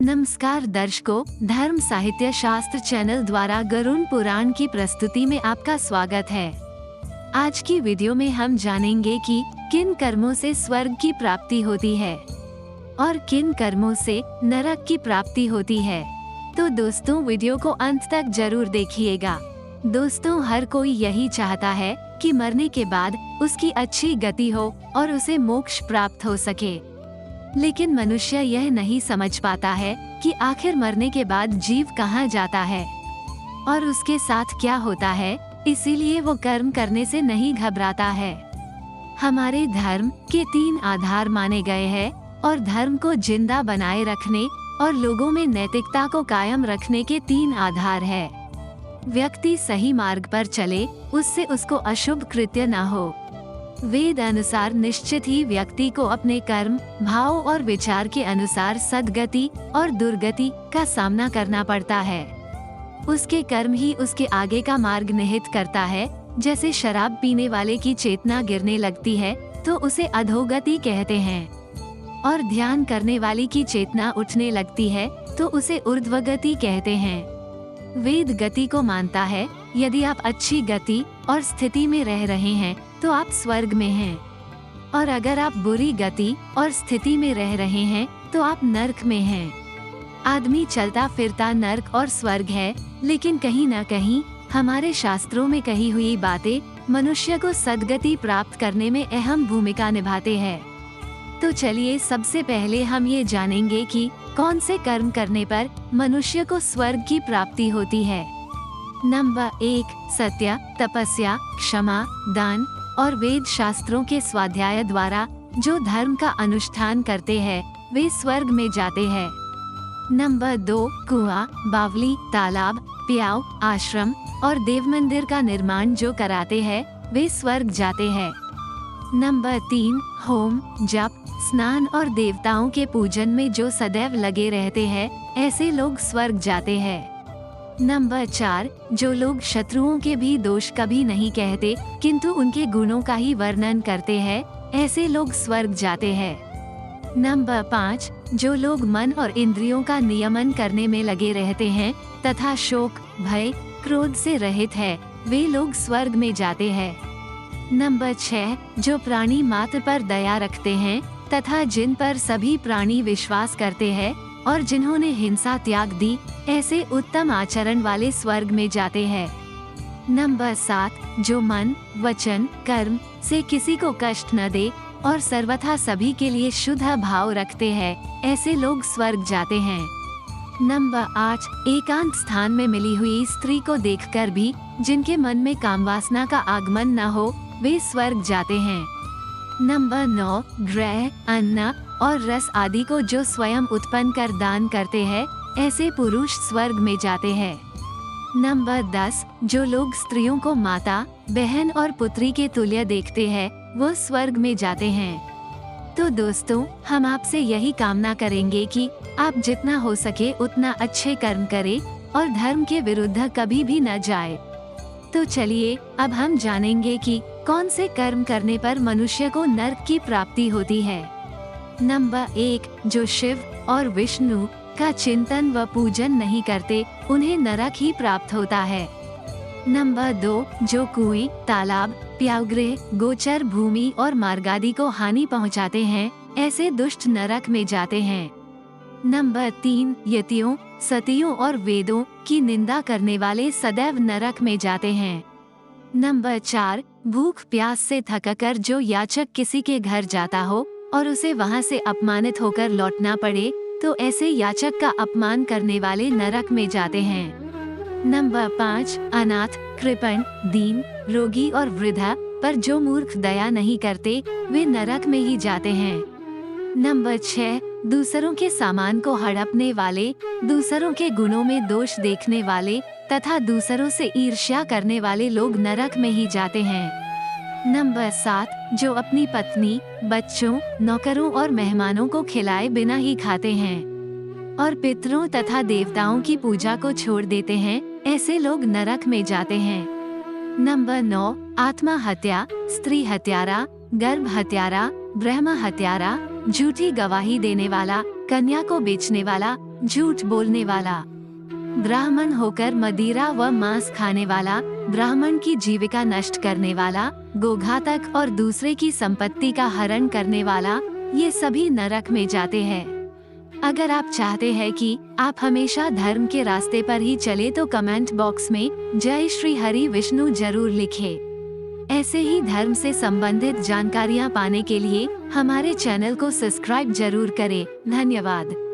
नमस्कार दर्शकों, धर्म साहित्य शास्त्र चैनल द्वारा गरुड़ पुराण की प्रस्तुति में आपका स्वागत है। आज की वीडियो में हम जानेंगे कि किन कर्मों से स्वर्ग की प्राप्ति होती है और किन कर्मों से नरक की प्राप्ति होती है। तो दोस्तों, वीडियो को अंत तक जरूर देखिएगा। दोस्तों, हर कोई यही चाहता है कि मरने के बाद उसकी अच्छी गति हो और उसे मोक्ष प्राप्त हो सके, लेकिन मनुष्य यह नहीं समझ पाता है कि आखिर मरने के बाद जीव कहाँ जाता है और उसके साथ क्या होता है। इसीलिए वो कर्म करने से नहीं घबराता है। हमारे धर्म के 3 आधार माने गए हैं और धर्म को जिंदा बनाए रखने और लोगों में नैतिकता को कायम रखने के 3 आधार है। व्यक्ति सही मार्ग पर चले, उससे उसको अशुभ कृत्य न हो। वेद अनुसार निश्चित ही व्यक्ति को अपने कर्म, भाव और विचार के अनुसार सद्गति और दुर्गति का सामना करना पड़ता है। उसके कर्म ही उसके आगे का मार्ग निहित करता है। जैसे शराब पीने वाले की चेतना गिरने लगती है तो उसे अधोगति कहते हैं, और ध्यान करने वाली की चेतना उठने लगती है तो उसे ऊर्ध्वगति कहते हैं। वेद गति को मानता है। यदि आप अच्छी गति और स्थिति में रह रहे हैं तो आप स्वर्ग में हैं, और अगर आप बुरी गति और स्थिति में रह रहे हैं तो आप नरक में हैं। आदमी चलता फिरता नरक और स्वर्ग है, लेकिन कहीं न कहीं हमारे शास्त्रों में कही हुई बातें मनुष्य को सद्गति प्राप्त करने में अहम भूमिका निभाते हैं। तो चलिए, सबसे पहले हम ये जानेंगे कि कौन से कर्म करने पर मनुष्य को स्वर्ग की प्राप्ति होती है। नंबर 1, सत्य, तपस्या, क्षमा, दान और वेद शास्त्रों के स्वाध्याय द्वारा जो धर्म का अनुष्ठान करते हैं वे स्वर्ग में जाते हैं। नंबर 2, कुआं, बावली, तालाब, प्याऊ, आश्रम और देव मंदिर का निर्माण जो कराते हैं वे स्वर्ग जाते हैं। नंबर 3, होम, जप, स्नान और देवताओं के पूजन में जो सदैव लगे रहते हैं ऐसे लोग स्वर्ग जाते हैं। नंबर 4, जो लोग शत्रुओं के भी दोष कभी नहीं कहते किंतु उनके गुणों का ही वर्णन करते हैं ऐसे लोग स्वर्ग जाते हैं। नंबर 5, जो लोग मन और इंद्रियों का नियमन करने में लगे रहते हैं तथा शोक, भय, क्रोध से रहित है वे लोग स्वर्ग में जाते हैं। नंबर 6, जो प्राणी मात्र पर दया रखते हैं तथा जिन पर सभी प्राणी विश्वास करते हैं और जिन्होंने हिंसा त्याग दी ऐसे उत्तम आचरण वाले स्वर्ग में जाते हैं। नंबर 7, जो मन, वचन, कर्म से किसी को कष्ट न दे और सर्वथा सभी के लिए शुद्ध भाव रखते हैं ऐसे लोग स्वर्ग जाते हैं। नंबर 8, एकांत स्थान में मिली हुई स्त्री को देखकर भी जिनके मन में कामवासना का आगमन न हो वे स्वर्ग जाते हैं। नंबर 9, ग्रह, अन्न और रस आदि को जो स्वयं उत्पन्न कर दान करते हैं ऐसे पुरुष स्वर्ग में जाते हैं। नंबर 10, जो लोग स्त्रियों को माता, बहन और पुत्री के तुल्य देखते हैं वो स्वर्ग में जाते हैं। तो दोस्तों, हम आपसे यही कामना करेंगे कि आप जितना हो सके उतना अच्छे कर्म करें और धर्म के विरुद्ध कभी भी न जाए। तो चलिए, अब हम जानेंगे कि कौन से कर्म करने पर मनुष्य को नरक की प्राप्ति होती है। नंबर 1, जो शिव और विष्णु का चिंतन व पूजन नहीं करते उन्हें नरक ही प्राप्त होता है। नंबर 2, जो कुएं, तालाब, प्याऊगृह, गोचर भूमि और मार्ग आदि को हानि पहुंचाते हैं ऐसे दुष्ट नरक में जाते हैं। नंबर 3, यतियों, सतियों और वेदों की निंदा करने वाले सदैव नरक में जाते हैं। नंबर 4, भूख प्यास से थककर जो याचक किसी के घर जाता हो और उसे वहां से अपमानित होकर लौटना पड़े तो ऐसे याचक का अपमान करने वाले नरक में जाते हैं। नंबर 5, अनाथ, कृपण, दीन, रोगी और वृद्धा पर जो मूर्ख दया नहीं करते वे नरक में ही जाते हैं। नंबर 6, दूसरों के सामान को हड़पने वाले, दूसरों के गुणों में दोष देखने वाले तथा दूसरों से ईर्ष्या करने वाले लोग नरक में ही जाते हैं। नंबर 7, जो अपनी पत्नी, बच्चों, नौकरों और मेहमानों को खिलाए बिना ही खाते हैं और पितरों तथा देवताओं की पूजा को छोड़ देते हैं ऐसे लोग नरक में जाते हैं। नंबर 9, आत्मा हत्या, स्त्री हत्यारा, गर्भ हत्यारा, ब्रह्म हत्यारा, झूठी गवाही देने वाला, कन्या को बेचने वाला झूठ बोलने वाला, ब्राह्मण होकर मदिरा व मांस खाने वाला, ब्राह्मण की जीविका नष्ट करने वाला, गोघातक और दूसरे की संपत्ति का हरण करने वाला, ये सभी नरक में जाते हैं। अगर आप चाहते हैं कि आप हमेशा धर्म के रास्ते पर ही चले तो कमेंट बॉक्स में जय श्री हरि विष्णु जरूर लिखें। ऐसे ही धर्म से संबंधित जानकारियां पाने के लिए हमारे चैनल को सब्सक्राइब जरूर करें। धन्यवाद।